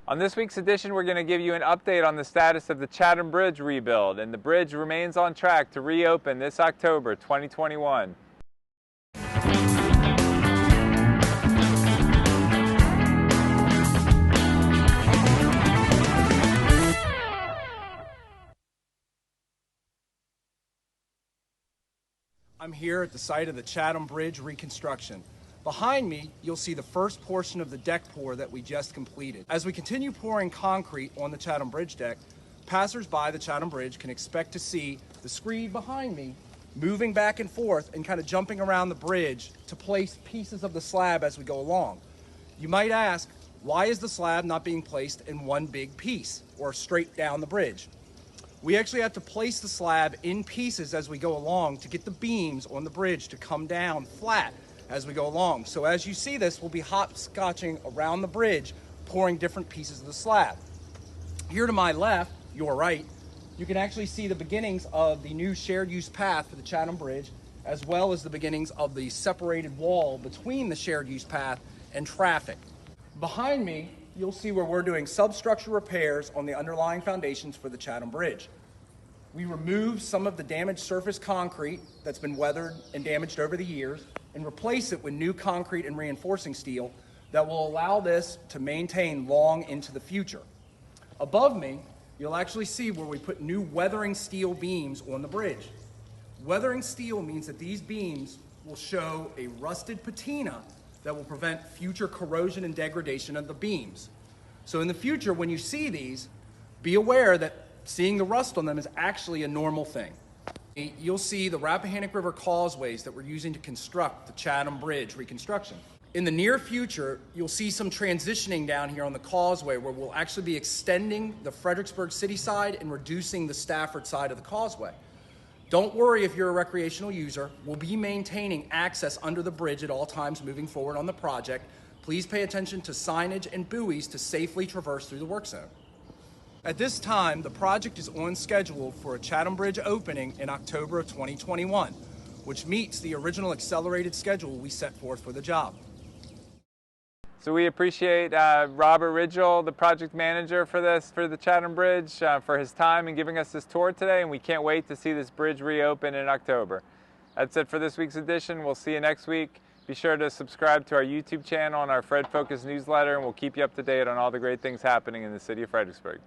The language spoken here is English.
On this week's edition, we're going to give you an update on the status of the Chatham Bridge rebuild, and the bridge remains on track to reopen this October 2021. I'm here at the site of the Chatham Bridge reconstruction. Behind me, you'll see the first portion of the deck pour that we just completed. As we continue pouring concrete on the Chatham Bridge deck, passers-by the Chatham Bridge can expect to see the screed behind me moving back and forth and kind of jumping around the bridge to place pieces of the slab as we go along. You might ask, why is the slab not being placed in one big piece or straight down the bridge? We actually have to place the slab in pieces as we go along to get the beams on the bridge to come down flat as we go along. So as you see this, we'll be hopscotching around the bridge, pouring different pieces of the slab. Here to my left, your right, you can actually see the beginnings of the new shared use path for the Chatham Bridge, as well as the beginnings of the separated wall between the shared use path and traffic. Behind me, you'll see where we're doing substructure repairs on the underlying foundations for the Chatham Bridge. We removed some of the damaged surface concrete that's been weathered and damaged over the years and replace it with new concrete and reinforcing steel that will allow this to maintain long into the future. Above me, you'll actually see where we put new weathering steel beams on the bridge. Weathering steel means that these beams will show a rusted patina that will prevent future corrosion and degradation of the beams. So in the future, when you see these, be aware that seeing the rust on them is actually a normal thing. You'll see the Rappahannock River causeways that we're using to construct the Chatham Bridge reconstruction. In the near future, you'll see some transitioning down here on the causeway where we'll actually be extending the Fredericksburg city side and reducing the Stafford side of the causeway. Don't worry if you're a recreational user. We'll be maintaining access under the bridge at all times moving forward on the project. Please pay attention to signage and buoys to safely traverse through the work zone. At this time, the project is on schedule for a Chatham Bridge opening in October of 2021, which meets the original accelerated schedule we set forth for the job. So we appreciate Robert Ridgell, the project manager for the Chatham Bridge, for his time and giving us this tour today, and we can't wait to see this bridge reopen in October. That's it for this week's edition. We'll see you next week. Be sure to subscribe to our YouTube channel and our Fred Focus newsletter, and we'll keep you up to date on all the great things happening in the city of Fredericksburg.